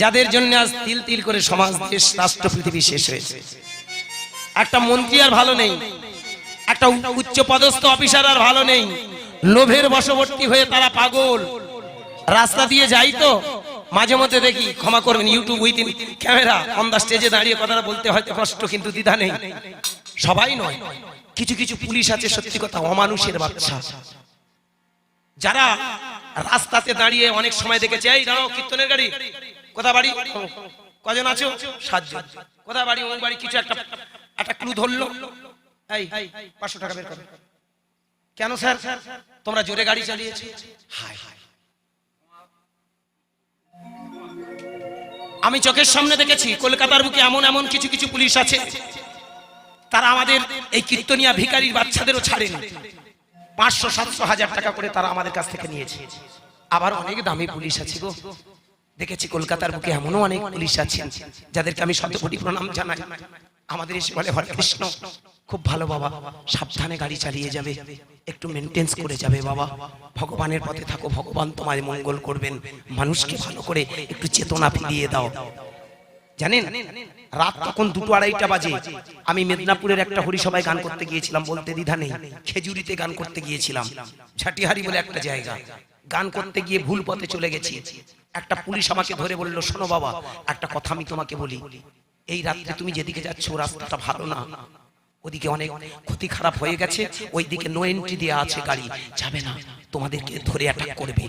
যাদের জন্য আজ তিল তিল করে সমাজ, দেশ, রাষ্ট্র, পৃথিবী শেষ হয়েছে। একটা মন্ত্রী আর ভালো নেই, একটা উচ্চ পদস্থ অফিসার আর ভালো নেই। লোভের বশবর্তী হয়ে তারা পাগল। রাস্তা দিয়ে যাই তো মাঝে মধ্যে দেখি, ক্ষমা করবেন, YouTube within camera on the স্টেজে দাঁড়িয়ে কথাটা বলতে হয়তো কষ্ট, কিন্তু দ্বিধা নেই। সবাই নয়, কিছু কিছু পুলিশ আছে সত্যি কথা অমানুষের বাচ্চা, যারা রাস্তাতে দাঁড়িয়ে অনেক সময় দেখেছে, এই দাঁড়াও কীর্তনের গাড়ি, কোথা বাড়ি, কজন আছো, 7 জন, কোথা বাড়ি, ওই বাড়ি, কিছু একটা ক্লু ধরলো, এই 500 টাকা বের করো। কেন স্যার? তোমরা জোরে গাড়ি চালিয়েছো। হায় হায়, আমি চোখের সামনে দেখেছি কলকাতার বুকে এমন এমন কিছু কিছু পুলিশ আছে, তারা আমাদের এই কীর্তনিয়া ভিখারির বাচ্চাদেরও ছাড়েনি। 500, 700, 1000 টাকা করে তারা আমাদের কাছ থেকে নিয়েছে। আবার অনেক দামি পুলিশ আছে গো, দেখেছি কলকাতার বুকে এমনও অনেক পুলিশ আছে যাদেরকে আমি শত কোটি প্রণাম জানাই। আমাদের এসে বলে, হরে কৃষ্ণ, খুব ভালো বাবা, সাবধানে গাড়ি চালিয়ে যাবে, একটু মেনটেন্স করে যাবে বাবা, ভগবানের পথে থাকো, ভগবান তোমার মঙ্গল করবেন, মানুষকে ভালো করে একটু চেতনা ফিরিয়ে দাও। জানেন রাত তখন 2-2:30 বাজে, আমি মেদিনীপুরের একটা হরিসভায় গান করতে গিয়েছিলাম, বলতে দ্বিধা নেই, খেজুরিতে গান করতে গিয়েছিলাম, ঝাটিহারি বলে একটা জায়গা। গান করতে গিয়ে ভুল পথে চলে গেছি। একটা পুলিশ আমাকে ধরে বলল, শোনো বাবা, একটা কথা আমি তোমাকে বলি, এই রাত্রে তুমি যেদিকে যাচ্ছ রাস্তাটা ভালো না, ওদিকে অনেক ক্ষতি খারাপ হয়ে গেছে, ওইদিকে নো এন্ট্রি দেওয়া আছে, গাড়ি যাবে না, তোমাদেরকে ধরে অ্যাটাক করবে,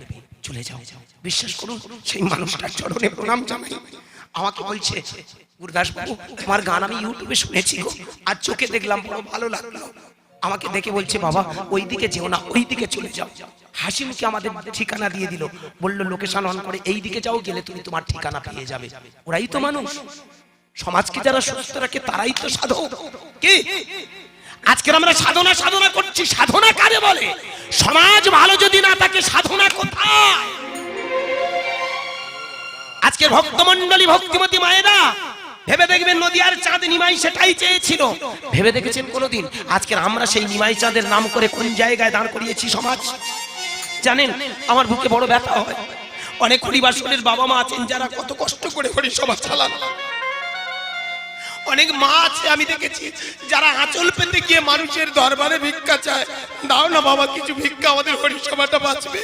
চলে যাও। বিশ্বাস করুন, সেই মানুষটার চরণে প্রণাম জানাই। আমাকে বলছে, গুরুদাস বাবু, তোমার গান আমি ইউটিউবে শুনেছি গো, আর চোখে দেখলাম, বড় ভালো লাগলো। আমাকে দেখে বলছে, বাবা ওইদিকে যেও না, ওইদিকে চলে যাও। হাসি মুখে আমাদের ঠিকানা দিয়ে দিল, বলল লোকেশন অন করে এই দিকে যাও, গেলে তুমি তোমার ঠিকানা পেয়ে যাবে। ওরাই তো মানুষ, সমাজকে যারা সুস্থ রাখে তারাই তো সাধক। কি আজকে আমরা সাধনা সাধনা করছি, সাধনা কারে বলে? সমাজ ভালো যদি না থাকে সাধনা কোথায়? আজকের ভক্তমণ্ডলী, ভক্তিমতী মায়েরা ভেবে দেখবেন, নদিয়ার চাঁদ নিমাই সেটাই চেয়েছিল। ভেবে দেখেছেন কোনোদিন আজকের আমরা সেই নিমাই চাঁদের নাম করে কোন জায়গায় দাঁড় করিয়েছি সমাজ? জানেন, আমার বুকে বড় ব্যথা হয়। অনেক হরিবাসনের বাবা মা আছেন যারা কত কষ্ট করে হরিসভা চালান। অনেক মা আছে আমি দেখেছি যারা আঁচল পেতে গিয়ে মানুষের দরবারে ভিক্ষা চায়, দাও না বাবা কিছু ভিক্ষা, আমাদের হরিসভাটা বাঁচবে।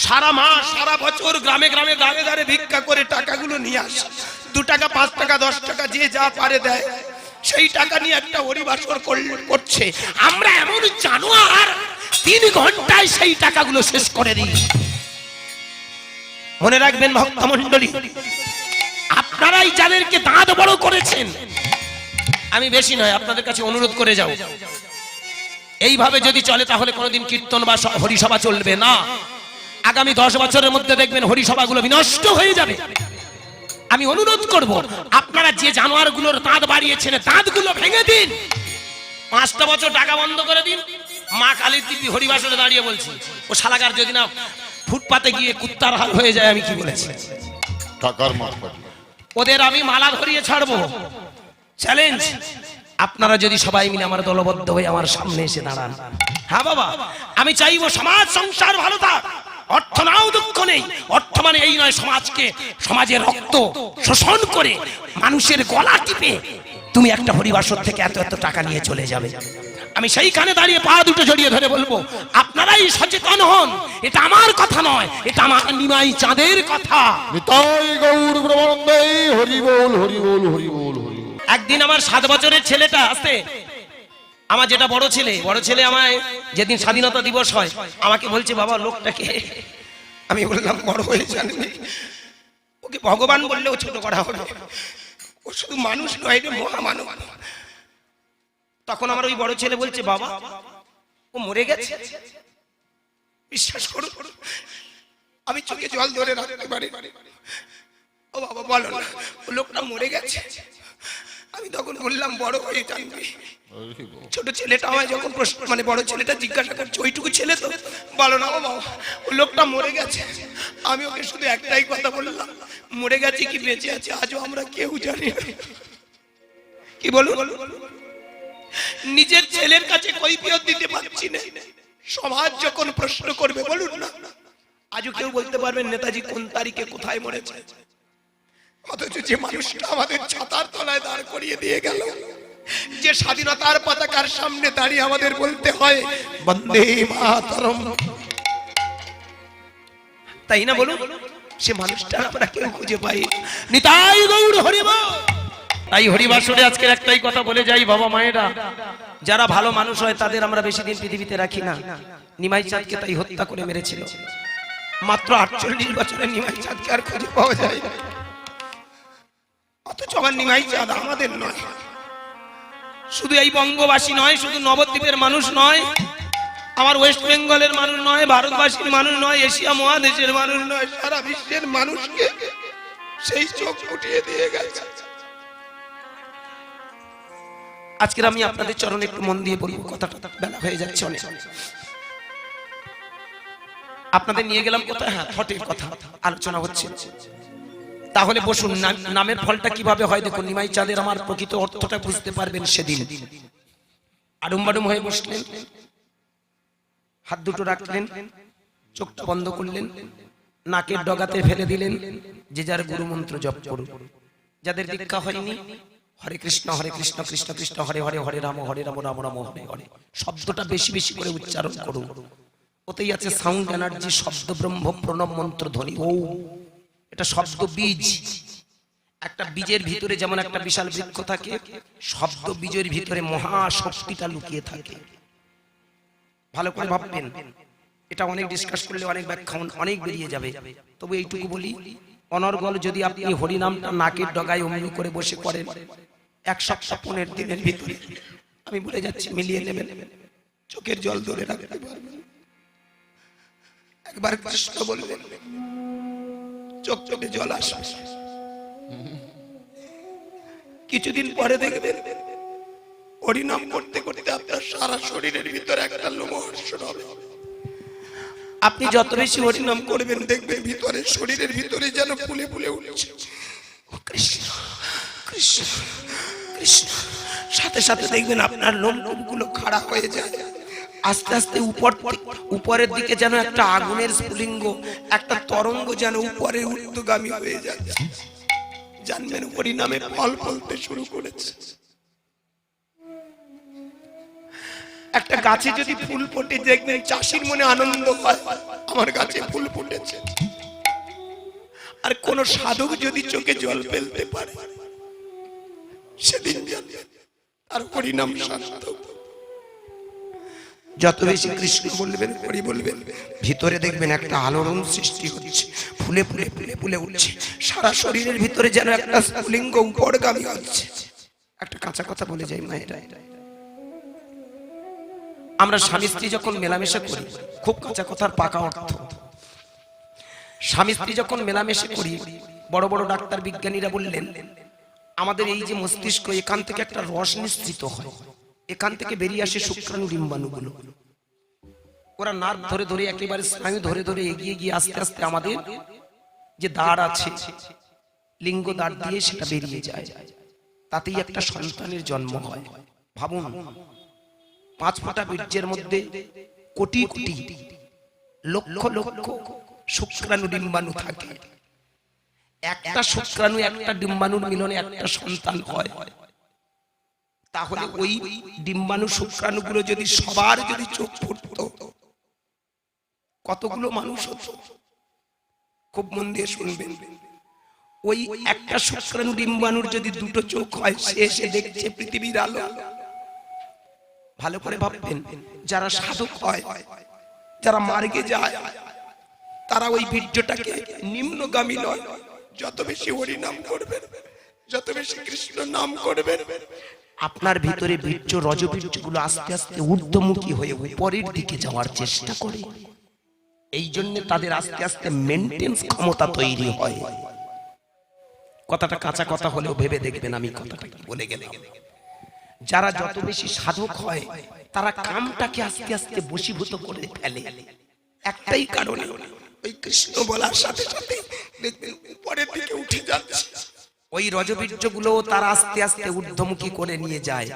সারা মাস সারা বছর গ্রামে গ্রামে দাঁড়ে দাঁড়ে ভিক্ষা করে টাকাগুলো নিয়ে আসে, 2 টাকা 5 টাকা 10 টাকা যে যা পারে দেয়, সেই টাকা নিয়ে একটা হরিবাসর করছে। আমরা এমন জানোয়ার, 3 ঘন্টায় সেই টাকাগুলো শেষ করে দিই। মনে রাখবেন ভক্তমণ্ডলী, আপনারাই যাদেরকে দাঁত বড় করেছেন, আমি বেশি নয় আপনাদের কাছে অনুরোধ করে যাও, এইভাবে যদি চলে তাহলে কোনোদিন কীর্তন বা হরিসভা চলবে না। আগামী 10 বছরের মধ্যে দেখবেন হরিসভাগুলো বিনষ্ট হয়ে যাবে। আমি অনুরোধ করব, আপনারা যে জানোয়ারগুলোর দাঁত বাড়িয়েছেন দাঁতগুলো ভেঙে দিন। 5টা বছর টাকা বন্ধ করে দিন। মা কালীর দিব্যি হরিবাসরে দাঁড়িয়ে বলছি, ও শালাগার যদি না ফুটপাতে গিয়ে কুত্তার হাল হয়ে যায়, আমি কি বলেছি? টাকার মারফত ওদের আমি মালা ধরিয়ে ছাড়বো, চ্যালেঞ্জ। আপনারা যদি সবাই মিলে আমার দলবদ্ধ হয়ে আমার সামনে এসে দাঁড়ান, হ্যাঁ বাবা, আমি চাইবো সমাজ সংসার ভালো থাক, অর্থ নাও দুঃখ নেই। অর্থ মানে এই নয় সমাজকে, সমাজের রক্ত শোষণ করে মানুষের গলা টিপে তুমি একটা হরিবাসর থেকে এত এত টাকা নিয়ে চলে যাবে। আমি সেইখানে দাঁড়িয়ে পা দুটো জড়িয়ে ধরে বলবো, আপনারাই সচেতন হন। এটা আমার কথা নয়, এটা আমার নিমাই চাঁদের কথা। নিতাই গৌর ব্রহ্মানন্দে, হরি বল হরি বল হরি বল হরি বল। একদিন আমার 7 বছরের ছেলেটা আসতে, আমার যেটা বড় ছেলে আমায় যেদিন স্বাধীনতা দিবস হয় আমাকে বলছে, বাবা লোকটাকে। আমি বললাম, বড় হয়ে জানবি, ওকে ভগবান বললেও ছোট করা হবে, ও শুধু মানুষ নয় রে, মহামানব। তখন আমার ওই বড় ছেলে বলছে, বাবা ও মরে গেছে। বিশ্বাস করুন, আমি চোখে জল ধরে রাখতে পারি। ও বাবা বলো না, ও লোকটা মরে গেছে। আমি তখন বললাম, বড় হয়ে জানবি। ছোট ছেলেটা আমায় যখন প্রশ্ন, মানে বড় ছেলেটা জিজ্ঞাসা করছে, ওইটুকু ছেলে তো, বলো না ও বাবা ও লোকটা মরে গেছে। আমি ওকে শুধু একটাই কথা বললাম, মরে গেছে কি বেঁচে আছে আজও আমরা কেউ জানি না। কি বলুন, নিজের ছেলের কাছে কৈফিয়ত দিতে পারছি না, সমাজ যখন প্রশ্ন করবে, বলুন না আজও কেউ বলতে পারবেন নেতাজি কোন তারিখে কোথায় মরেছে? অথচ যে মানুষটা আমাদের ছাতার তলায় দাঁড় করিয়ে দিয়ে গেল, যে স্বাধীনতার পতাকার সামনে দাঁড়িয়ে আমাদের বলতে হয় বন্দে মাতরম, তাই না বলুন? সে মানুষটা আমরা কেউ খুঁজে পাই। নিতাই গৌর হরিবল। তাই হরিবাসরে আজকের একটাই কথা বলে যাই, বাবা মায়েরা, যারা ভালো মানুষ হয় তাদের আমরা বেশি দিন পৃথিবীতে রাখি না। নিমাই চাঁদকে তাই হত্যা করে মেরেছিল। মাত্র 48 বছরে নিমাই চাঁদকে আর খুঁজে পাওয়া যায় না। অথচ আমার নিমাই চাঁদ আমাদের নয়, শুধু এই বঙ্গবাসী নয়, শুধু নবদ্বীপের মানুষ নয়, আমার ওয়েস্ট বেঙ্গলের মানুষ নয়, ভারতবাসীর মানুষ নয়, এশিয়া মহাদেশের মানুষ নয়, সারা বিশ্বের মানুষকে সেই চোখ ফুটিয়ে দিয়ে গেছে। আজকে আমি আপনাদের চরণে একটু মন দিয়ে বলবো, কথাটা বেলা হয়ে যাচ্ছে অনেক। আপনাদের নিয়ে গেলাম কোথায়? হ্যাঁ, থটের কথা আলোচনা হচ্ছে। তাহলে বসুন, নামের ফলটা কিভাবে হয় দেখুন। নিমাই চাঁদের আমার প্রকৃত অর্থটা বুঝতে পারবেন সেদিন। আডুম হয়ে বসলেন, হাত দুটো রাখলেন, চোখটা বন্ধ করলেন, নাকের ডগাতে ফেলে দিলেন, যে যার গুরু মন্ত্র জপ করুন। যাদের দীক্ষা হয়নি, হরে কৃষ্ণ কৃষ্ণ কৃষ্ণ হরে হরে, হরে রাম রাম রাম হরে হরে, শব্দটা বেশি বেশি করে উচ্চারণ করুন। ওতেই আছে সাউন্ড এনার্জি, শব্দ ব্রহ্ম প্রণব মন্ত্র ধ্বনি। ও এটা শব্দ বীজ। একটা বীজের ভিতরে যেমন একটা বিশাল বৃক্ষ থাকে, শব্দ বীজের ভিতরে মহা শক্তিটা লুকিয়ে থাকে। ভালো করে ভাববেন। এটা অনেক ডিসকাস করলে অনেক ব্যাখ্যা অনেক বেরিয়ে যাবে, তবে এইটুকু বলি, অনর্গল যদি আপনি হরিনামটা নাকের ডগায় অমনি করে বসে করেন, 1 সপ্তাহ 15 দিনের ভিতরে, আমি বলে যাচ্ছি, মিলিয়ে নেবেন, চোখের জল ধরে রাখতে পারবেন। একবার কৃষ্ণ বলবেন, চোখে জল আসবে। কিছুদিন পরে দেখবেন হরিনাম করতে করতে আপনার সারা শরীরের ভিতরে একটা লোমহর্ষণ হবে। আপনি যত বেশি হরিনাম করবেন দেখবেন ভিতরে, শরীরের ভিতরে যেন ফুলে ফুলে উঠছে কৃষ্ণ কৃষ্ণ কৃষ্ণ। সাথে সাথে দেখবেন আপনার লোমকূপগুলো খাড়া হয়ে যায়। আস্তে আস্তে উপরের দিকে যেন একটা আগুনের স্ফুলিঙ্গ, একটা তরঙ্গ যেন উপরে ঊর্ধ্বগামী হয়ে যাচ্ছে। জানবেন হরিনামে ফল ফলতে শুরু করেছে। একটা গাছে যদি ফুল ফোটে দেখবেন চাষির মনে আনন্দ হয়, আমার গাছে ফুল ফুটেছে। আর কোন সাধক যদি চোখে জল ফেলতে পারে, সেদিন জানবেন আর হরিনাম সার্থক। যত বেশি কৃষ্ণ বলবেন, হরি বলবেন, ভিতরে দেখবেন একটা আলোড়ন সৃষ্টি হচ্ছে, ফুলে ফুলে ফুলে ফুলে উঠছে। সারা শরীরের ভিতরে যেন একটা স্ফুলিঙ্গ উপরগামী হচ্ছে। একটা কাঁচা কথা বলে যাই মায়েরা, আমরা স্বামী স্ত্রী যখন মেলামেশা করি, খুব কাঁচা কথার পাকা অর্থ, স্বামী স্ত্রী যখন মেলামেশা করি, বড় বড় ডাক্তার বিজ্ঞানীরা বললেন, আমাদের এই যে মস্তিষ্ক, এখান থেকে একটা রস নিঃসৃত হয়, এখান থেকে বেরিয়ে আসে শুক্রাণু ডিম্বাণুগুলো। ওরা নার্ভ ধরে ধরে, একেবারে স্নায়ু ধরে ধরে এগিয়ে গিয়ে আস্তে আস্তে আমাদের যে দাঁড় আছে, লিঙ্গ দাঁড় দিয়ে সেটা বেরিয়ে যায়। তাতেই একটা সন্তানের জন্ম হয়। ভাবুন, 5 ফোঁটা বীর্যের মধ্যে কোটি কোটি লক্ষ লক্ষ শুক্রাণু ডিম্বাণু থাকে। একটা শুক্রাণু একটা ডিম্বাণুর মিলনে একটা সন্তান হয়। তাহলে ওই ডিম্বাণু শুক্রাণুগুলো যদি সবার যদি চোখ ফুটতো, কতগুলো মানুষ হতো? খুব মন দিয়ে শুনবেন। ওই একটা শুক্রাণু ডিম্বাণুর যদি 2টো চোখ হয়, সে এসে দেখছে পৃথিবীর আলো। ভালো করে ভাববেন, যারা সাধক হয়, যারা মার্গে যায়, তারা ওই বীর্যটাকে নিম্নগামী নয়, যত বেশি হরি নাম করবেন, যত বেশি কৃষ্ণ নাম করবেন, আপনার ভিতরে বীর্য রজবীর্যগুলো আস্তে আস্তে ঊর্ধ্বমুখী হয়ে উপরের দিকে যাওয়ার চেষ্টা করে। এই জন্য তাদের আস্তে আস্তে মেইনটেন্স ক্ষমতা তৈরি হয়। কথাটা কাঁচা কথা হলেও ভেবে দেখবেন আমি কথাটা বলে গেলাম। যারা যত বেশি সাধক হয়, তারা কামটাকে আস্তে আস্তে বশীভূত করে ফেলে। একটাই কারণে, ওই কৃষ্ণ বলার সাথে সাথে দেখবেন উপরের দিকে উঠে যাচ্ছে। ওই রজবীর্যগুলো তারা আস্তে আস্তে ঊর্ধ্বমুখী করে নিয়ে যায়।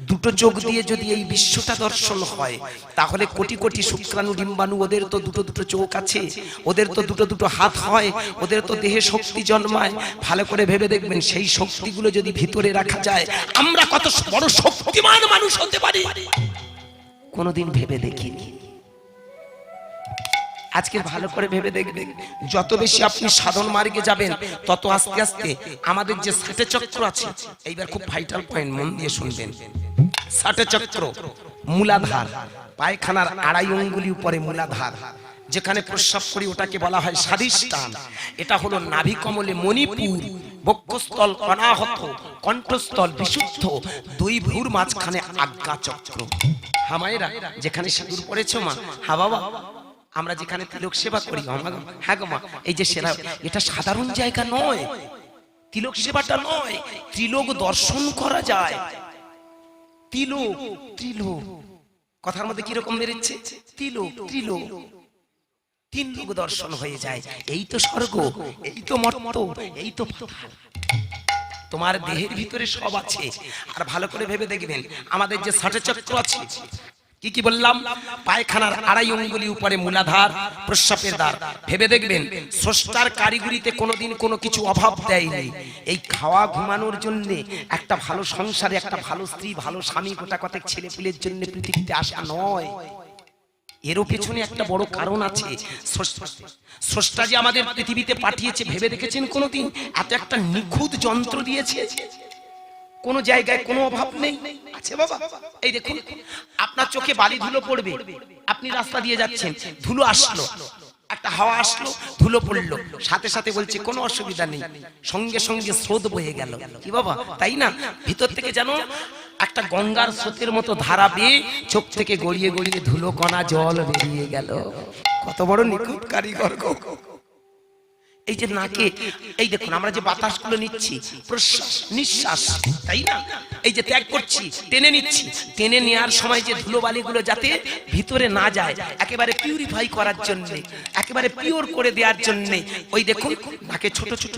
দুটো চোখ দিয়ে যদি এই বিশ্বটা দর্শন হয়, তাহলে কোটি কোটি শুক্রাণু ডিম্বাণু, ওদের তো দুটো দুটো চোখ আছে, ওদের তো দুটো দুটো হাত হয়, ওদের তো দেহে শক্তি জন্মায়। ভালো করে ভেবে দেখবেন, সেই শক্তিগুলো যদি ভিতরে রাখা যায়, আমরা কত বড় শক্তিমান মানুষ হতে পারি কোনোদিন ভেবে দেখিনি। আজকে ভালো করে ভেবে দেখবেন, যত বেশি আপনি সাধন মার্গে যাবেন, তত আস্তে আস্তে আমাদের যে ষাটে চক্র আছে, এইবার খুব ভাইটাল পয়েন্ট, মন দিয়ে শুনবেন। ষাটে চক্র, মূলাধার, পায়খানার আড়াই অঙ্গুলি উপরে মূলাধার, যেখানে প্রস্রাব করি ওটাকে বলা হয় স্বাধিষ্ঠান। এটা হলো নাভি কমলে মণিপুর, বক্ষস্থল অনাহত, কণ্ঠস্থল বিশুদ্ধ, দুই ভ্রুর মাঝখানে আজ্ঞা চক্র। হামায়েরা যেখানে সিঁদুর পড়েছো মা, হা বাবা, আমরা যেখানে তিলক সেবা করি, হ্যাঁ গো মা, এই যে সেরা, এটা সাধারণ জায়গা নয়, তিলক সেবাটা নয়, ত্রিলোক দর্শন করা যায়। তিলক, ত্রিলোক, কথার মধ্যে কিরকম বেরোচ্ছে, তিলক, ত্রিলোক, তিন লোক দর্শন হয়ে যায়। এই তো স্বর্গ, এই তো মর্ত, এই তো পাতাল। তোমার দেহের ভিতরে সব আছে। আর ভালো করে ভেবে দেখবেন, আমাদের যে ষাটে চক্র আছে, কি কি বললাম, পায়খানার আড়াই অঙ্গুলি উপরে মূলাধার, প্রস্রাবের দ্বার। ভেবে দেখবেন, স্রষ্টার কারিগরিতে কোনোদিন কোনো কিছু অভাব দেয়নি। এই খাওয়া ঘুমানোর জন্য, একটা ভালো সংসারে একটা ভালো স্ত্রী, ভালো স্বামী, গোটা কতক ছেলে পুলের জন্য পৃথিবীতে আসা নয়। এরও পেছনে একটা বড় কারণ আছে। স্রষ্টা যে আমাদের পৃথিবীতে পাঠিয়েছে, ভেবে দেখেছেন কোনোদিন এত একটা নিখুঁত যন্ত্র দিয়েছে? কোন জায়গায় কোনো অভাব নেই, আছে বাবা। এই দেখুন, আপনার চোখে বালি ধুলো পড়বে, আপনি রাস্তা দিয়ে যাচ্ছেন, ধুলো আসলো, একটা হাওয়া আসলো, ধুলো পড়লো, সাথে সাথে বলছে কোনো অসুবিধা নেই, সঙ্গে সঙ্গে স্রোত বয়ে গেল, কি বাবা, তাই না? ভিতর থেকে যেন একটা গঙ্গার স্রোতের মতো ধারা বেয়ে চোখ থেকে গড়িয়ে গড়িয়ে ধুলো কণা জল বেরিয়ে গেল। কত বড় নিখুঁত কারিগর গো। এই যে নাকে, এই দেখুন আমরা যে বাতাসগুলো নিচ্ছি, প্রশ্বাস নিঃশ্বাস, তাই না? এই যে ত্যাগ করছি, টেনে নিচ্ছি, টেনে নেওয়ার সময় যে ধুলোবালিগুলো যাতে ভিতরে না যায়, একেবারে পিউরিফাই করার জন্য, একেবারে পিওর করে দেওয়ার জন্য, ওই দেখুন নাকে ছোট ছোট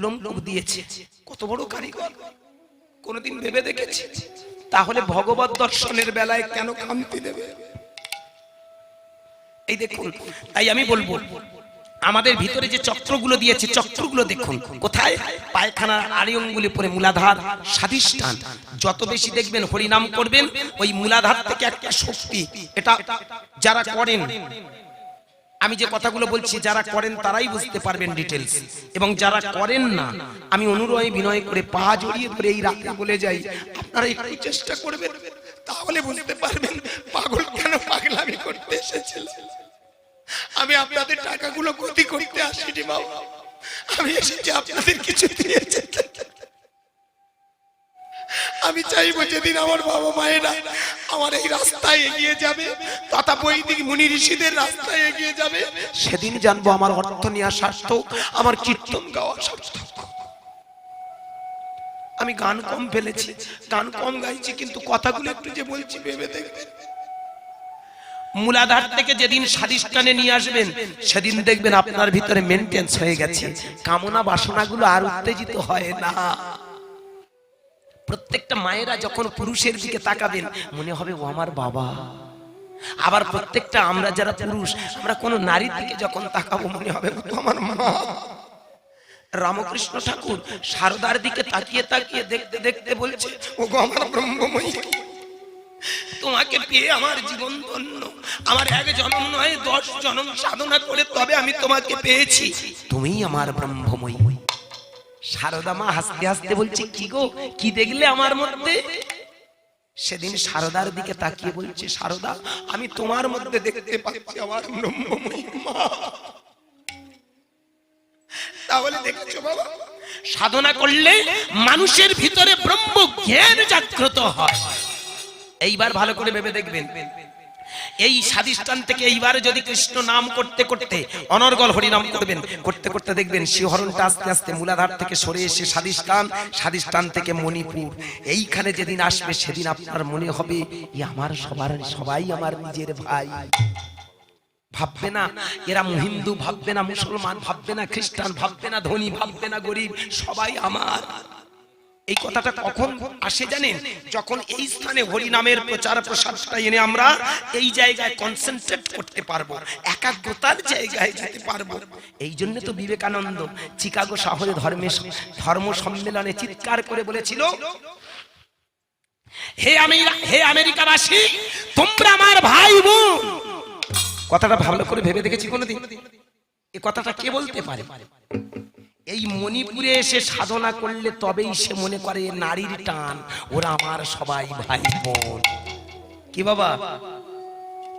লোমকূপ দিয়েছে। কত বড় কারিগর, কোনদিন ভেবে দেখেছি? তাহলে ভগবত দর্শনের বেলায় কেন খামতি দেবে? এই দেখুন, তাই আমি বলবো, আমাদের ভিতরে যে চক্রগুলো দিয়েছে, চক্রগুলো দেখুন কোথায়, পায়খানার আড়াই অঙ্গুলি পরে মূলাধার, স্বাধিষ্ঠান। যত বেশি দেখবেন হরিনাম করবেন, ওই মূলাধার থেকে একটা শক্তি, এটা যারা করেন, আমি যে কথাগুলো বলছি, যারা করেন তারাই বুঝতে পারবেন ডিটেলস, এবং যারা করেন না, আমি অনুরয় বিনয় করে পা জড়িয়ে ধরে এই রাতে বলে যাই, আপনারা একটু চেষ্টা করবেন, তাহলে বুঝতে পারবেন পাগল কেন পাগলামি করতে এসেছিল। আমি আপনাদের টাকাগুলো ক্ষতি করতে আসিনি বাবা, আমি এসেছি আপনাদের কিছু দিয়ে যেতে। আমি চাইবো যেদিন আমার বাবা মায়েরা আমার এই রাস্তায় এগিয়ে যাবে, তথা বৈদিক মুনি ঋষিদের রাস্তায় এগিয়ে যাবে, সেদিন জানবো আমার অর্থ নেওয়া সার্থক, আমার কীর্তন গাওয়া সার্থক। আমি গান কম ফেলেছি, গান কম গাইছি, কিন্তু কথাগুলো একটু যে বলছি ভেবে দেখবেন। মূলাধার থেকে যেদিন স্বাধিষ্ঠানে নিয়ে আসবেন, সেদিন দেখবেন আপনার ভিতরে মেইনটেন্স হয়ে গেছে, কামনা বাসনাগুলো আর উত্তেজিত হয় না। প্রত্যেকটা মায়েরা যখন পুরুষের দিকে তাকাবেন, মনে হবে ও আমার বাবা। আবার প্রত্যেকটা আমরা যারা পুরুষ, আমরা কোন নারীর দিকে যখন তাকাবো, মনে হবে ও তো আমার মা। রামকৃষ্ণ ঠাকুর শারদার দিকে তাকিয়ে তাকিয়ে দেখতে দেখতে বলছে, ও গো আমার ব্রহ্মময়ী, তোমাকে পেয়ে আমার জীবন ধন্য। আমার এক জন্ম নয়, 10 জন্ম সাধনা করে তবে আমি তোমাকে পেয়েছি, তুমিই আমার ব্রহ্মময়ী। শারদা মা হাসতে হাসতে বলছে, কি গো, কি দেখলে আমার মধ্যে? সেদিন শারদার দিকে তাকিয়ে বলছে, শারদা, আমি তোমার মধ্যে দেখতে পাচ্ছি আমার ব্রহ্মময়ী মা। তাহলে দেখছো বাবা, সাধনা করলে মানুষের ভিতরে ব্রহ্ম জ্ঞান জাগ্রত হয়। এইবার ভালো করে ভেবে দেখবেন, এই স্বাধিষ্ঠান থেকে এইবার যদি কৃষ্ণ নাম করতে করতে অনর্গল হরিনাম করবেন, করতে করতে দেখবেন শিহরণটা আস্তে আস্তে মূলাধার থেকে সরে এসে স্বাধিষ্ঠান, স্বাধিষ্ঠান থেকে মণিপুর, এইখানে যেদিন আসবে, সেদিন আপনার মনে হবে এই আমার সবাই আমার নিজের ভাই। ভাববে না এরা হিন্দু, ভাববে না মুসলমান, ভাববে না খ্রিস্টান, ভাববে না ধনী, ভাববে না গরিব, সবাই আমার। এই কথাটা কখন আসে জানেন? যখন এই স্থানে হরি নামের প্রচার প্রসারটা এনে আমরা এই জায়গায় কনসেন্ট্রেট করতে পারবো, একাগ্রতার জায়গায় যেতে পারবো। এই জন্য তো বিবেকানন্দ চিকাগো শহরে ধর্ম সম্মেলনে চিৎকার করে বলেছিল, হে আমেরিকাবাসী, তোমরা আমার ভাই বোন। কথাটা ভালো করে ভেবে দেখেছি কোনোদিন? এই কথাটা কে বলতে পারে? এই মণিপুরে এসে সাধনা করলে তবেই সে মনে করে নারীর টান, ওরা আমার সবাই ভাই বোন। কি বাবা,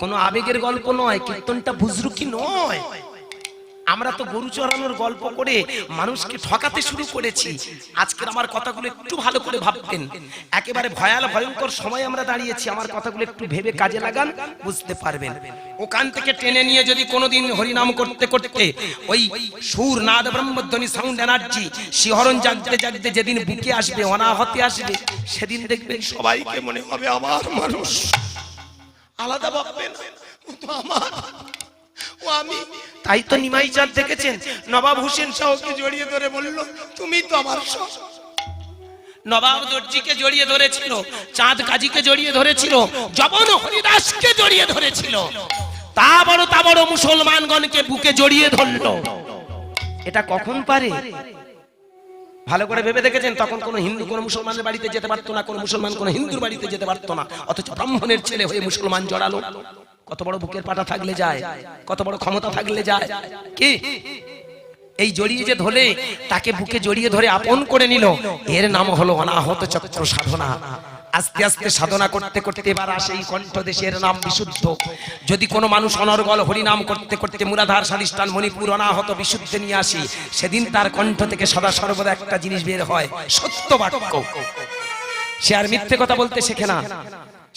কোনো আবেগের গল্প নয়, কীর্তনটা বুজরুকি নয়। আমরা তো গরু চড়ানোর গল্প করে মানুষকে ঠকাতে শুরু করেছি। আজকের আমার কথাগুলো একটু ভালো করে ভাববেন, একেবারে ভয়ঙ্কর সময় আমরা দাঁড়িয়েছি। আমার কথাগুলো একটু ভেবে কাজে লাগান, বুঝতে পারবেন। ওখান থেকে টেনে নিয়ে যদি কোনোদিন হরিনাম করতে করতে ওই সুর নাদ ব্রহ্মধ্বনি সাউন্ড এনার্জি শিহরণ জাগতে জাগতে যেদিন বুকে আসবে, অনাহতে আসবে, সেদিন দেখবেন সবাইকে মনে হবে আমার মানুষ। আলাদা ভাববেন, ও তো আমার, ও আমি। তাই তো নিমাই চাঁদ দেখেছেন, নবাব হোসেন শাহকে জড়িয়ে ধরে বলল, তুমি তো আমার সব। নবাব দর্জিকে জড়িয়ে ধরেছিল, চাঁদ কাজীকে জড়িয়ে ধরেছিল, জবন হরিদাসকে জড়িয়ে ধরেছিল, তা বড় মুসলমানগণকে বুকে জড়িয়ে ধরলো। এটা কখন পারে? ভালো করে ভেবে দেখেছেন? তখন কোন হিন্দু কোন মুসলমানের বাড়িতে যেতে পারতো না, কোন মুসলমান কোন হিন্দুর বাড়িতে যেতে পারতো না, অথচ ব্রাহ্মণের ছেলে হয়ে মুসলমান জড়ালো। কত বড় বুকের পাটা থাকলে যায়, কত বড় ক্ষমতা থাকলে যায়। কি এই জড়িয়ে যে ধরে তাকে বুকে জড়িয়ে ধরে আপন করে নিল, এর নাম হলো অনাহত চক্র সাধনা। আস্তে আস্তে সাধনা করতে করতে এবার আসে এই কণ্ঠদেশের নাম বিশুদ্ধ। যদি কোনো মানুষ অনর্গল হরিনাম করতে করতে মুরাধার স্বাধিষ্ঠান মণিপুর অনাহত বিশুদ্ধ নিয়ে আসি, সেদিন তার কণ্ঠ থেকে সদা সর্বদা একটা জিনিস বের হয়, সত্য বাক্য। সে আর মিথ্যে কথা বলতে শেখে না,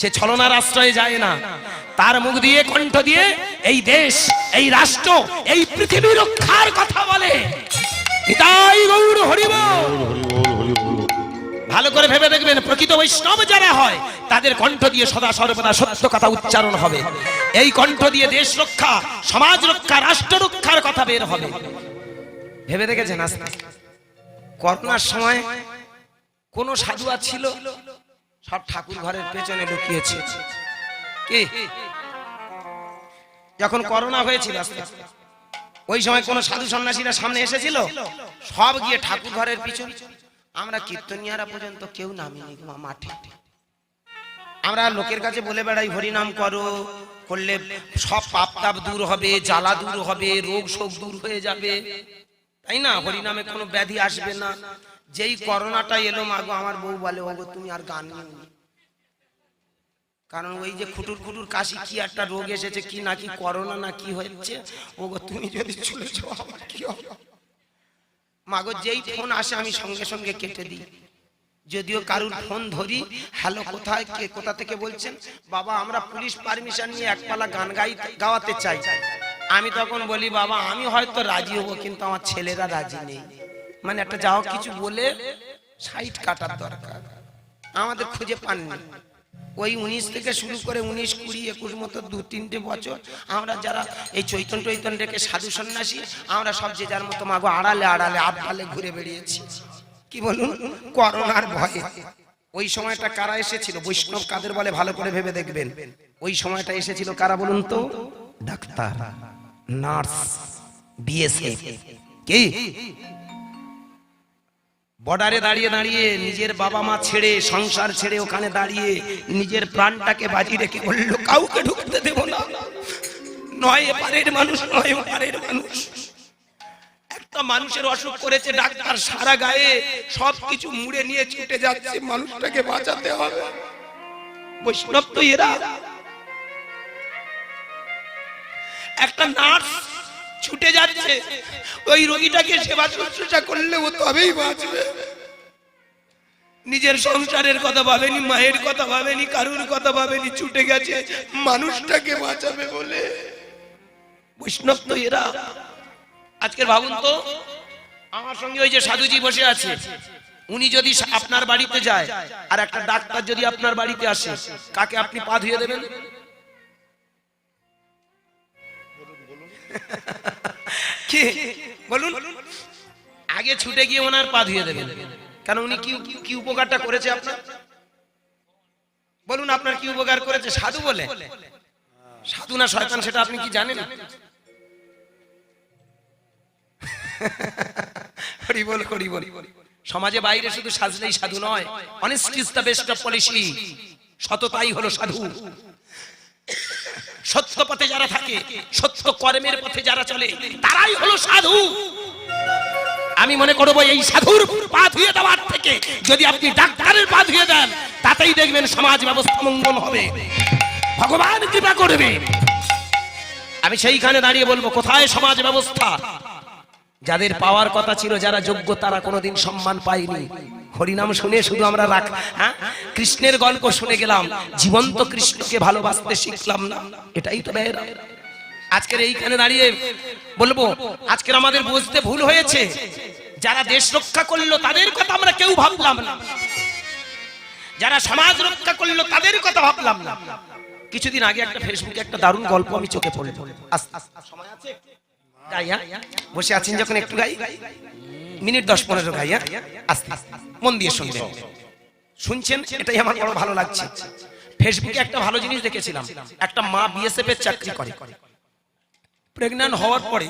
সে ছলনার আশ্রয়ে যায় না। তার মুখ দিয়ে, কণ্ঠ দিয়ে এই দেশ, এই রাষ্ট্র, এই পৃথিবী রক্ষার কথা বলে। নিতাই গৌর হরি বল। ভালো করে ভেবে দেখবেন, প্রকৃত বৈষ্ণব যারা হয় তাদের কণ্ঠ দিয়ে সদা সর্বদা সত্য কথা উচ্চারণ হবে। এই কণ্ঠ দিয়ে দেশ রক্ষা, সমাজ রক্ষা, রাষ্ট্র রক্ষার কথা বের হবে। ভেবে দেখেছেন? আস্তে করোনার সময় কোন সাধুয়া ছিল? সব ঠাকুর ঘরের পেছনে লুকিয়েছে। কি যখন করোনা হয়েছিল, ওই সময় কোন সাধু সন্ন্যাসীরা সামনে এসেছিল? সব গিয়ে ঠাকুর ঘরের পিছনে। আমরা কীর্তনিয়ারা পর্যন্ত কেউ নামিনি মাঠে। আমরা লোকের কাছে বলে বেড়াই হরিনাম করো, করলে সব পাপ তাপ দূর হবে, জ্বালা দূর হবে, রোগ শোক দূর হয়ে যাবে, তাই না? হরিনামে কোনো ব্যাধি আসবে না। যেই করোনাটা এলো, মাগো আমার বউ বলে, ওগো তুমি আর গান নিও, কারণ ওই যে খুটুর খুটুর কাশি কি একটা রোগ এসেছে, কি নাকি করোনা না কি হচ্ছে, ওগো তুমি যদি চলে যাও আমার কি হবে? মাগো যেই ফোন আসে আমি সঙ্গে সঙ্গে কেটে দিই। যদিও কারুর ফোন ধরি, হ্যালো কোথায়, কে কোথা থেকে বলছেন? বাবা আমরা পুলিশ পারমিশন নিয়ে একপালা গান গাওয়াতে চাই। আমি তখন বলি, বাবা আমি হয়তো রাজি হবো, কিন্তু আমার ছেলেরা রাজি নেই। মানে একটা যাও কিছু বলে সাইড কাটার দরকার, আমাদের খুঁজে পাননি। ওই 19 থেকে শুরু করে 19, 20, 21 মতো 2-3টে বছর আমরা যারা এই চৈতন্য রেখে সাধু সন্ন্যাসী, আমরা সব যে যার মতো মাগো আড়ালে আড়ালে আবডালে ঘুরে বেরিয়েছি। কি বলুন? করোনার ভয়ে। ওই সময়টা কারা এসেছিল? বৈষ্ণব কাদের বলে ভালো করে ভেবে দেখবেন। ওই সময়টা এসেছিল কারা বলুন তো? Doctor, nurse, BSF. কি বর্ডারে দাঁড়িয়ে দাঁড়িয়ে নিজের বাবা মা ছেড়ে, সংসার ছেড়ে ওখানে দাঁড়িয়ে নিজের প্রাণটাকে বাজি রেখে বললো কাউকে ঢুকতে দেব না, নয় এপারের মানুষ, নয় ওপারের মানুষ। একটা মানুষের অসুখ করেছে, ডাক্তার সারা গায়ে সবকিছু মুড়ে নিয়ে ছুটে যাচ্ছে, মানুষটাকে বাঁচাতে হবে। বৈষ্ণব তো এরা। একটা নার্স ছুটে যাচ্ছে, ওই রোগীটাকে সেবা শুশ্রূষা করলে ও তবেই বাঁচবে। নিজের সংসারের কথা ভাবেনি, মায়ের কথা ভাবেনি, কারুর কথা ভাবেনি, ছুটে গেছে মানুষটাকে বাঁচাবে বলে। বৈষ্ণব তো এরা। আজকের ভাবুন তো, আমার সঙ্গে ওই যে সাধুজি বসে আছে, উনি যদি আপনার বাড়িতে যায় আর একটা ডাক্তার যদি আপনার বাড়িতে আসে, কাকে আপনি পা ধুয়ে দেবেন? কি বলুন? আগে ছুটে গিয়ে ওনার পা ধুয়ে দেবেন, কারণ উনি কি কি উপকারটা করেছে আপনার? বলুন, আপনার কি উপকার করেছে? সাধু বলে? সাধু না শয়তান সেটা আপনি কি জানেন? হরি বল, হরি বল। সমাজে বাইরে শুধু সাজলেই সাধু নয়, honesty is the best of policy. সততাই হলো সাধু। সত্য পথে যারা থাকে, সত্য কর্মের পথে যারা চলে, তারাই হলো সাধু। আমি মনে করব এই সাধুর পা ধুয়ে দেওয়ার থেকে যদি আপনি ডাক্তারের পা ধুয়ে দেন, তাতেই দেখবেন সমাজ ব্যবস্থা মঙ্গল হবে, ভগবান কৃপা করবে। আমি সেইখানে দাঁড়িয়ে বলবো, কোথায় সমাজ ব্যবস্থা? যাদের পাওয়ার কথা ছিল, যারা যোগ্য, তারা কোনোদিন সম্মান পায়নি। হরিনাম শুনে শুধু আমরা কৃষ্ণের গল্প শুনে গেলাম, জীবন্ত কৃষ্ণকে ভালোবাসতে শিখলাম না। এটাই তো ব্যয়। আজকের এইখানে দাঁড়িয়ে বলবো, আজকের আমাদের বুঝতে ভুল হয়েছে। যারা দেশ রক্ষা করলো তাদের কথা আমরা কেউ ভাবলাম না, যারা সমাজ রক্ষা করলো তাদের কথা ভাবলাম না। কিছুদিন আগে একটা ফেসবুকে একটা দারুণ গল্প আমি চোখে পড়লো। সময় আছে? বসে আছেন যখন একটু গাই, মিনিট 10-15 গাই। আস্তে মন দিয়ে শুনবেন, শুনছেন, এটাই আমার বড় ভালো লাগছে। ফেসবুকে একটা ভালো জিনিস দেখেছিলাম। একটা মা বিএসএফ এর চাকরি করে, প্রেগন্যান্ট হওয়ার পরে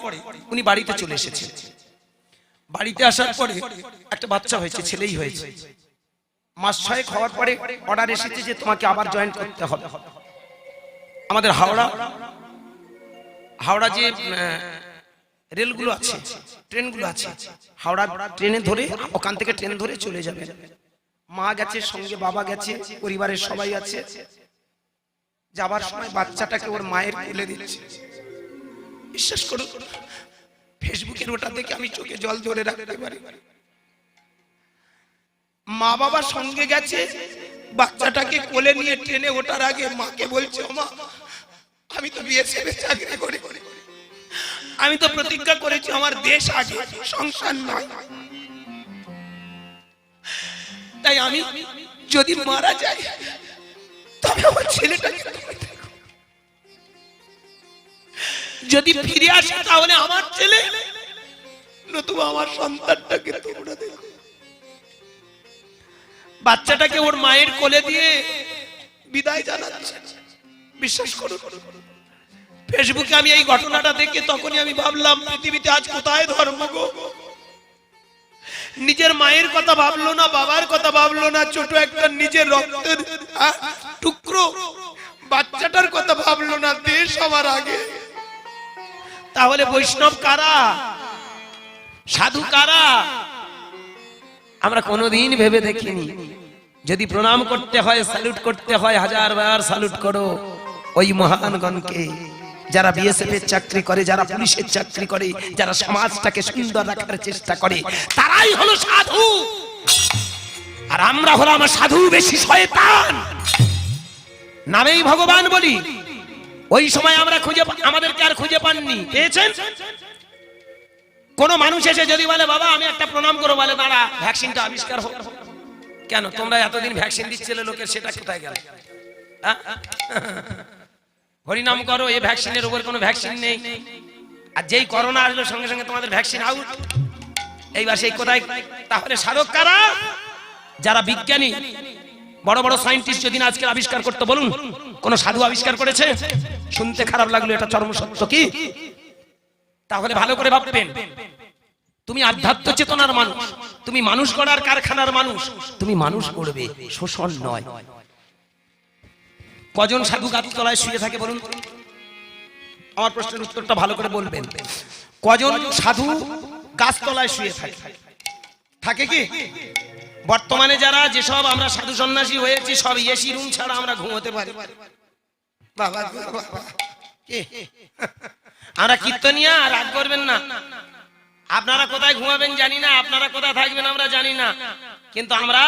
উনি বাড়িতে চলে এসেছেন। বাড়িতে আসার পরে একটা বাচ্চা হয়েছে, ছেলেই হয়েছে। মাস 6 হওয়ার পরে অর্ডার এসেছে যে তোমাকে আবার জয়েন করতে হবে। আমাদের হাওড়া যে রেলগুলো আছে, ট্রেনগুলো আছে, হাওড়া ট্রেনে ধরে, ওখান থেকে ট্রেন ধরে চলে যাবে। মা গেছে, সঙ্গে বাবা গেছে, পরিবারের সবাই আছে। যাবার সময় বাচ্চাটাকে ওর মায়ের কোলে দিচ্ছে। বিশ্বাস করুন, ফেসবুকের ওটা দেখে আমি চোখে জল ধরে রাখতে পারি। মা বাবা সঙ্গে গেছে, বাচ্চাটাকে কোলে নিয়ে ট্রেনে ওঠার আগে মাকে বলছে, মা আমি তো বিএসএফ এ চাকরি করি, আমি তো প্রতিজ্ঞা করেছি আমার দেশ আগে, সংসার নয়। তাই আমি যদি মারা যাই, তবে আমার ছেলেটাকে যদি ফিরে আসে, তাহলে আমার ছেলে, নতুবা আমার সন্তানটাকে তোমরা দেখো। বাচ্চাটাকে ওর মায়ের কোলে দিয়ে বিদায় জানাচ্ছে। বিশ্বাস করুন, ফেসবুকে আমি এই ঘটনাটা দেখে তখনই আমি ভাবলাম, পৃথিবীতে আজ কোথায় ধর্ম গো? নিজের মায়ের কথা ভাবলো না, বাবার কথা ভাবলো না, ছোট একটা নিজের রক্তের টুকরো বাচ্চাটার কথা ভাবলো না, দেশ আমার আগে। তাহলে বৈষ্ণব কারা, সাধু কারা? আমরা কোনোদিন ভেবে দেখিনি। যদি প্রণাম করতে হয়, স্যালুট করতে হয়, 1000বার স্যালুট করো ওই মহানগণকে, যারা বিএসএফ এর চাকরি করে, যারা পুলিশের চাকরি করে, যারা সমাজটাকে সুন্দর রাখার চেষ্টা করে, তারাই হলো সাধু। আর আমরা হলাম সাধু বেশি শয়তান, নামেই ভগবান বলি। ওই সময় আমরা আমাদেরকে আর খুঁজে পাননি, পেয়েছেন? কোন মানুষ এসে যদি বলে, বাবা আমি একটা প্রণাম করো, বলে দাঁড়া ভ্যাকসিনটা আবিষ্কার হোক। কেন তোমরা এতদিন ভ্যাকসিন দিচ্ছিলে লোকের, সেটা কোথায় গেল? হরিনাম করো, এই ভ্যাকসিনের উপর কোনো ভ্যাকসিন নেই। আর যেই করোনা আসলো, সঙ্গে সঙ্গে তোমাদের ভ্যাকসিন আউট। এইবার সেই কোথায়? তাহলে সাধক কারা? যারা বিজ্ঞানী, বড় বড় সায়েন্টিস্ট যদি আজকে আবিষ্কার করতে, বলুন কোন সাধু আবিষ্কার করেছে? শুনতে খারাপ লাগলো, এটা চরম সত্য কি? তাহলে ভালো করে ভাববেন, তুমি আধ্যাত্ম চেতনার মানুষ, তুমি মানুষ গড়ার কারখানার মানুষ, তুমি মানুষ গড়বে, শোষণ নয়। কজন সাধু গাছতলায় শুয়ে থাকে বলুন? আমার প্রশ্নের উত্তরটা ভালো করে বলবেন। কজন সাধু গাছতলায় শুয়ে থাকে? থাকে কি? বর্তমানে যারা যেসব আমরা সাধু সন্ন্যাসী হয়েছি, সব এসি রুম ছাড়া আমরা ঘুমোতে পারি। বাবা আমরা কীর্তনিয়া, রাগ করবেন না। আপনারা কোথায় ঘুমাবেন জানি না, আপনারা কোথায় থাকবেন আমরা জানি না, কিন্তু আমরা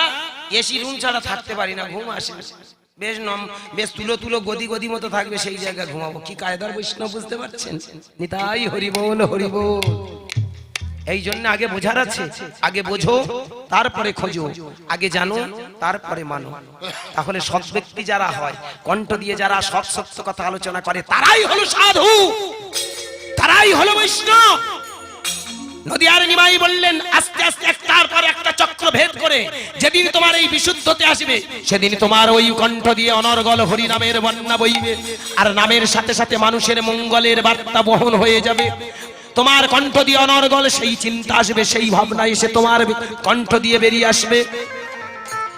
এসি রুম ছাড়া থাকতে পারি না, ঘুম আসে। বেশ তুলো তুলো গদি গদি মতো থাকবে, সেই জায়গায় ঘুমাবো। কি কায়দার বৈষ্ণব, বুঝতে পারছেন? নিতাই হরি বল, হরি বল। এই জন্য আগে বোঝার আছে, আগে বোঝো তারপরে খোঁজো, আগে জানো তারপরে মানো। তাহলে সৎ ব্যক্তি যারা হয়, কণ্ঠ দিয়ে যারা সৎ সত্য কথা আলোচনা করে, তারাই হলো সাধু। তারাই হলো বৈষ্ণব। নদিয়ার নিমাই বললেন আস্তে আস্তে একটার পর একটা চক্র ভেদ করে যেদিন তোমার এই বিশুদ্ধতে আসবে সেদিন তোমার ওই কণ্ঠ দিয়ে অনর্গল হরি নামের বন্যা বইবে, আর নামের সাথে সাথে মানুষের মঙ্গলের বার্তা বহন হয়ে যাবে। তোমার কণ্ঠ দিয়ে অনর্গল সেই চিন্তা আসবে, সেই ভাবনা এসে তোমার কণ্ঠ দিয়ে বেরিয়ে আসবে।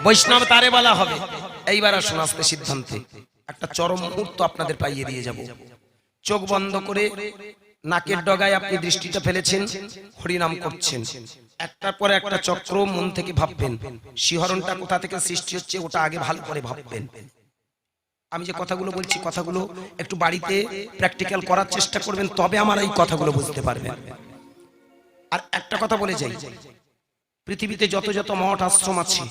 বৈষ্ণব তারে বলা হবে। এইবার আসুন আস্তে সিদ্ধান্তে একটা চরম মুহূর্ত আপনাদের পাইয়ে দিয়ে যাব। চোখ বন্ধ করে নাকের ডগায় আপনি দৃষ্টিটা ফেলেছেন, হরিনাম করছেন, একটার পরে একটা চক্র মন থেকে ভাববেন। শিহরণটা কোথা থেকে সৃষ্টি হচ্ছে ওটা আগে ভালো করে ভাববেন। আমি যে কথাগুলো বলছি কথাগুলো একটু বাড়িতে প্র্যাকটিক্যাল করার চেষ্টা করবেন, তবে আমার এই কথাগুলো বুঝতে পারবেন। আর একটা কথা বলে যাই, পৃথিবীতে যত যত মঠ আশ্রম আছে,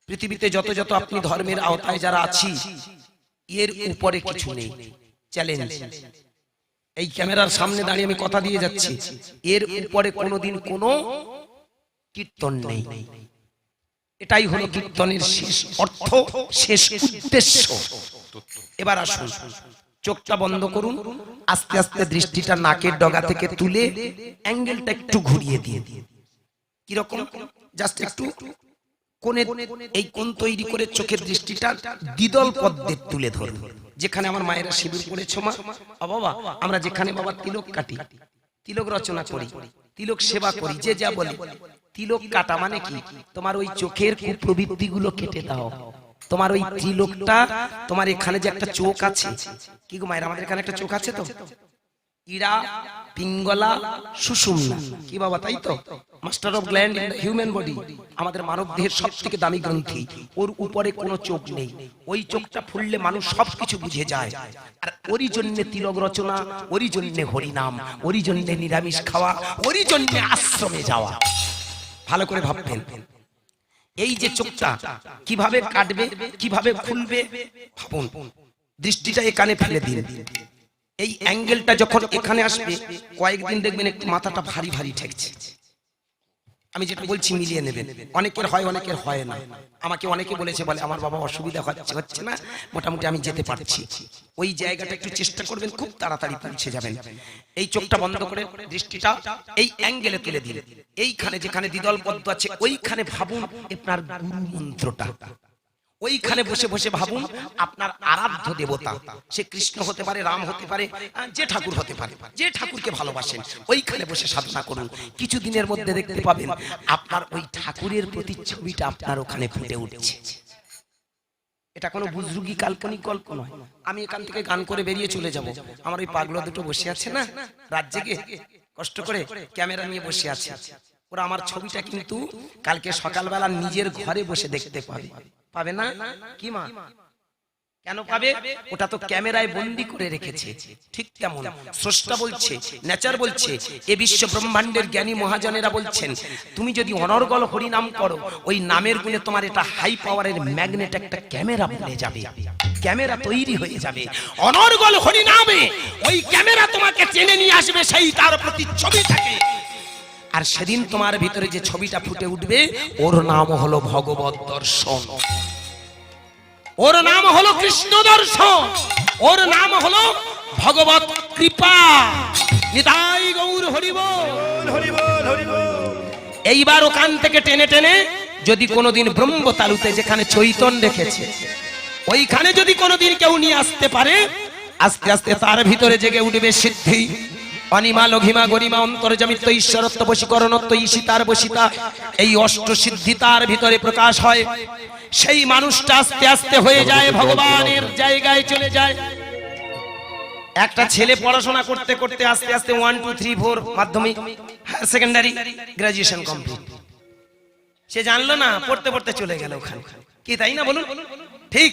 পৃথিবীতে যত যত আপনি ধর্মের আওতায় যারা আছি, এর উপরে কিছু নেই। চ্যালেঞ্জ, এই ক্যামেরার সামনে দাঁড়িয়ে আমি কথা দিয়ে যাচ্ছি, এর উপরে কোনোদিন কোনো কীর্তন নেই। এটাই হলো কীর্তনের শেষ অর্থ, শেষ উদ্দেশ্য। এবার আসুন চোখটা বন্ধ করুন, আস্তে আস্তে দৃষ্টিটা নাকের ডগা থেকে তুলে অ্যাঙ্গেলটা একটু ঘুরিয়ে দিয়ে, কিরকম জাস্ট একটু কোণে এই কোণ তৈরি করে চোখের দৃষ্টিটা দ্বিদল পদ্মে তুলে ধরুন। যেখানে আমার মায়েরা সিঁদুর পড়েছ মা, বাবা আমরা যেখানে বাবা তিলক কাটি, তিলক রচনা করি, তিলক সেবা করি, যে যা বলি, তিলক কাটা মানে কি? তোমার ওই চোখের কুপ্রবৃত্তি গুলো কেটে দাও। তোমার ওই তিলকটা, তোমার এখানে যে একটা চোখ আছে, কি গো মায়ের আমাদের এখানে একটা চোখ আছে তো, ইড়া, পিঙ্গলা, সুষুম্না, কি বাবা তাই তো? Master of gland in the human body, আমাদের মানব দেহের সবথেকে দামি গ্রন্থি, ওর উপরে কোনো চোখ নেই। ওই চোখটা ফুললে মানুষ সবকিছু বুঝে যায়। আর ওরই জন্য তিলক রচনা, ওরই জন্য হরিনাম, ওরই জন্য নিরামিষ খাওয়া, ওরই জন্য আশ্রমে যাওয়া। ভালো করে ভাববেন, এই যে চোখটা কিভাবে কাটবে, কিভাবে খুলবে, ভাবুন। দৃষ্টিটা এখানে ফেলে দিন। এই অ্যাঙ্গেলটা যখন এখানে আসবে, কয়েকদিন দেখবেন একটু মাথাটা ভারী ভারী ঠেকছে। আমি যেটা বলছি মিলিয়ে নেবেন। অনেকের হয়, অনেকের হয় না। আমাকে অনেকে বলেছে, বলে আমার বাবা অসুবিধা হচ্ছে না, মোটামুটি আমি যেতে পারছি। ওই জায়গাটা একটু চেষ্টা করবেন, খুব তাড়াতাড়ি পৌঁছে যাবেন। এই চোখটা বন্ধ করে দৃষ্টিটা এই অ্যাঙ্গেলে তুলে দিন। এইখানে যেখানে দ্বিদল পদ্ম আছে, ওইখানে ভাবুন আপনার গুরু মন্ত্রটা। ওইখানে বসে বসে ভাবুন আপনার আরাধ্য দেবতা, সে কৃষ্ণ হতে পারে, রাম হতে পারে, যে ঠাকুর হতে পারে, যে ঠাকুরকে ভালোবাসেন, ওইখানে বসে সাধনা করুন। কিছুদিনের মধ্যে দেখতে পাবেন আপনার ওই ঠাকুরের প্রতিচ্ছবিটা আপনার ওখানে ফুটে উঠছে। এটা কোনো বুজরুগি কাল্পনিক গল্প নয়। আমি এখান থেকে গান করে বেরিয়ে চলে যাব, আমার ওই পাগলা দুটো বসে আছে না রাত জেগে কষ্ট করে ক্যামেরা নিয়ে বসে আছে, ওরা আমার ছবিটা কিন্তু কালকে সকালবেলা নিজের ঘরে বসে দেখতে পাবে। পাবে না কি মা? কেন পাবে? ওটা তো ক্যামেরায় বন্দি করে রেখেছে। ঠিক তেমন স্রষ্টা বলছে, নেচার বলছে, এ বিশ্ব ব্রহ্মাণ্ডের জ্ঞানী মহাজনেরা বলছেন, তুমি যদি অনর্গল হরি নাম করো, ওই নামের গুণে তোমার এটা হাই পাওয়ারের ম্যাগনেট একটা ক্যামেরা বনে যাবে, ক্যামেরা তৈরি হয়ে যাবে। অনর্গল হরি নামে ওই ক্যামেরা তোমাকে টেনে নিয়ে আসবে, সেই তার প্রতিচ্ছবি থাকে। আর সেদিন তোমার ভিতরে যে ছবিটা ফুটে উঠবে, ওর নাম হলো ভগবত দর্শন, ওর নাম হলো কৃষ্ণ দর্শন, ওর নাম হলো ভগবত কৃপা। নিতাই গৌর হরি বল, হরি বল, হরি বল। এইবার ওখান থেকে টেনে টেনে যদি কোনোদিন ব্রহ্মতালুতে যেখানে চৈতন্য রেখেছে, ওইখানে যদি কোনোদিন কেউ নিয়ে আসতে পারে, আস্তে আস্তে তার ভিতরে জেগে উঠবে সিদ্ধি, অনিমা, লঘিমা, গরিমা, অন্তর্জামিত্ব, ঈশ্বরত্ব, বশীকরণত্ব, ঈশিতার বশিতা, এই অষ্ট সিদ্ধি তার ভিতরে প্রকাশ হয়। সেই মানুষটা আস্তে আস্তে হয়ে যায় ভগবানের জায়গায় চলে যায়। একটা ছেলে পড়াশোনা করতে করতে আস্তে আস্তে 1 2 3 4 মাধ্যমিক, হায়ার সেকেন্ডারি, গ্রাজুয়েশন কমপ্লিট। সে জানলো না, পড়তে পড়তে চলে গেল ওখানে। কি তাই না বলুন? ঠিক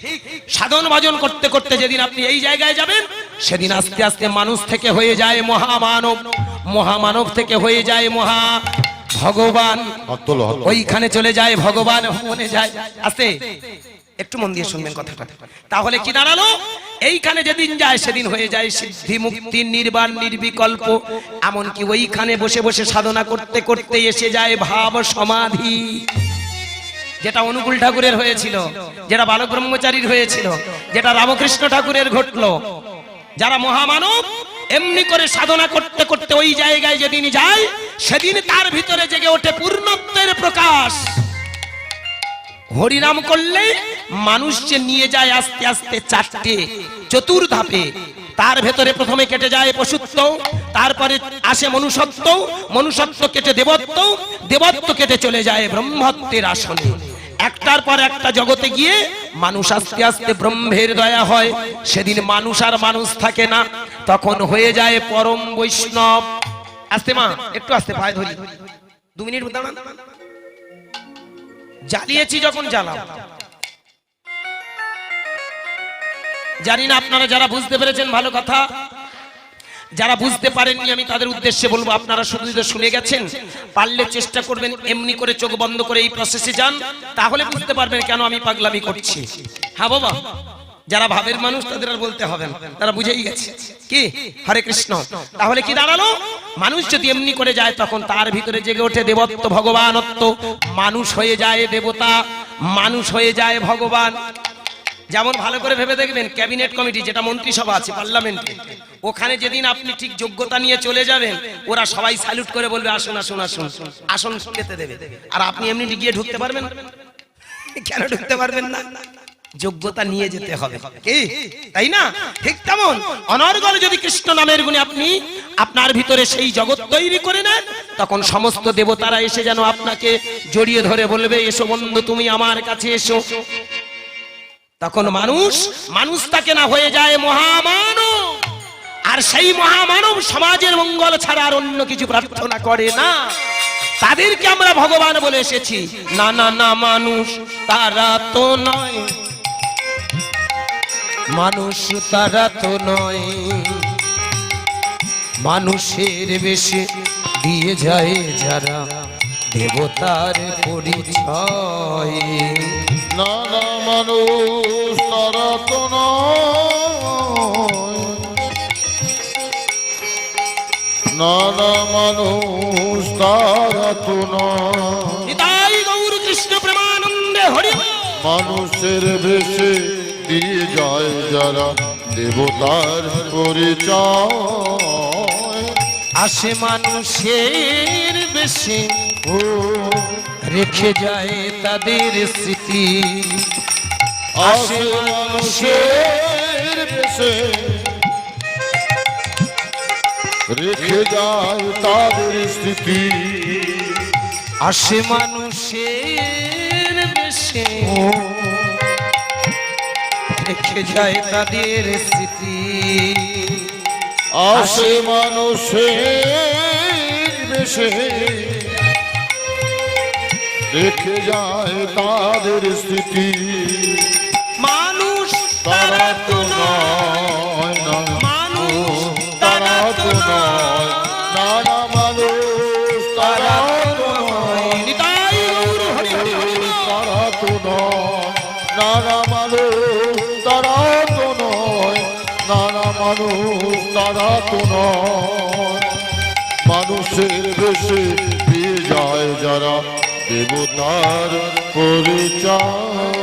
সাধন ভজন করতে করতে যেদিন আপনি এই জায়গায় যাবেন, সেদিন আস্তে আস্তে মানুষ থেকে হয়ে যায় মহামানব, মহামানব থেকে হয়ে যায় মহা ভগবান, ওইখানে চলে যায় ভগবান মনে যায়। আস্তে একটু মন দিয়ে শুনবেন কথাটা। তাহলে কি দাঁড়ালো? এইখানে যেদিন যায় সেদিন হয়ে যায় সিদ্ধি, মুক্তি, নির্বাণ, নির্বিকল্প। এমনকি ওইখানে বসে বসে সাধনা করতে করতে এসে যায় ভাব সমাধি, যেটা অনুকূল ঠাকুরের হয়েছিল, যেটা বালক ব্রহ্মচারীর হয়েছিল, যেটা রামকৃষ্ণ ঠাকুরের ঘটলো। যারা মহামানব এমনি করে সাধনা করতে করতে ওই জায়গায় যেদিন যায় সেদিন তার ভিতরে জেগে ওঠে পূর্ণত্বের প্রকাশ। হরিনাম করলে মানুষ যে নিয়ে যায় আস্তে আস্তে চারটে চতুর্ধাপে। তার ভেতরে প্রথমে কেটে যায় পশুত্ব, তারপরে আসে মনুষ্যত্ব, মনুষ্যত্ব কেটে দেবত্ব, দেবত্ব কেটে চলে যায় ব্রহ্মত্বের আসনে। একটার পর একটা জগতে গিয়ে মানুষ আস্তে আস্তে ব্রহ্মের দয়া হয়। সেদিন মানুষ আর মানুষ থাকে না, তখন হয়ে যায় পরম বৈষ্ণব। আস্তে মা, একটু আস্তে, পায়ে ধরি, 2 মিনিট দাঁড়ান। জ্বালিয়েছি যখন জ্বালাও। জানি না আপনারা যারা বুঝতে পেরেছেন ভালো কথা, যারা বুঝতে পারেননি আমি তাদের উদ্দেশ্যে বলবো, আপনারা শুধু শুনে গেছেন, পারলে চেষ্টা করবেন এমনি করে চোখ বন্ধ করে এই প্রসেসে যান, তাহলে বুঝতে পারবেন কেন আমি পাগলামি করছি। হ্যাঁ বাবা, যারা ভাবের মানুষ তাদের আর বলতে হবে না, তারা বুঝেই গেছে। কি হরে কৃষ্ণ। তাহলে কি দাঁড়ালো? মানুষ যদি এমনি করে যায় তখন তার ভিতরে জেগে ওঠে দেবত্ব, ভগবানত্ব। মানুষ হয়ে যায় দেবতা, মানুষ হয়ে যায় ভগবান। যেমন ভালো করে ভেবে দেখবেন, ক্যাবিনেট কমিটি যেটা মন্ত্রিসভা আছে পার্লামেন্টে, ওখানে যেদিন আপনি ঠিক যোগ্যতা নিয়ে চলে যাবেন, ওরা সবাই স্যালুট করে বলবে আসুন আসুন আসুন, আসন পেতে দেবে। আর আপনি এমনি গিয়ে ঢুকতে পারবেন? কেন ঢুকতে পারবেন না? যোগ্যতা নিয়ে যেতে হবে, কি তাই না? ঠিক তেমন অনর্গল যদি কৃষ্ণ নামের গুণে আপনি আপনার ভিতরে সেই জগৎ তৈরি করে নেন, তখন সমস্ত দেবতারা এসে যেন আপনাকে জড়িয়ে ধরে বলবে এসো বন্ধু, তুমি আমার কাছে এসো। তখন মানুষ তাকে না হয়ে যায় মহামানব। আর সেই মহামানব সমাজের মঙ্গল ছাড়া আর অন্য কিছু প্রার্থনা করে না। তাদেরকে আমরা ভগবান বলে এসেছি। না না না, মানুষ তারা তো নয়, মানুষ তারা তো নয়, মানুষের বেশে দিয়ে যায় যারা দেবতার পরিচয়। না না, মানুষ তারা তো নয়, না না, মানুষ তারা তো নয়। নিতাই গৌর কৃষ্ণ প্রেমানন্দে হরি। মানুষের বেশে দিয়ে যায় যারা দেবতার পরিচয়। আসে মানুষের বেশে রেখে যায় তাদের স্মৃতি। আসে মানুষের বেশে রেখে যায় তাদের স্থিতি। আসে মানুষের বেশে রেখে যায় তাদের স্মৃতি। আসে মানুষের বেশে রেখে যায় তাদের স্থিতি। মানুষ তারা তো নয়, না মানুষ তারা তো নয়, না না, মানুষ তারা তো নয়, নিতাই গৌর হরি হরি হরি। তারা তো নয়, না না, মানুষ তারা তো নয়, না না, মানুষ তারা তো নয়। মানুষের বেশে পেয়ে যায় যারা দেবতার পরিচয়।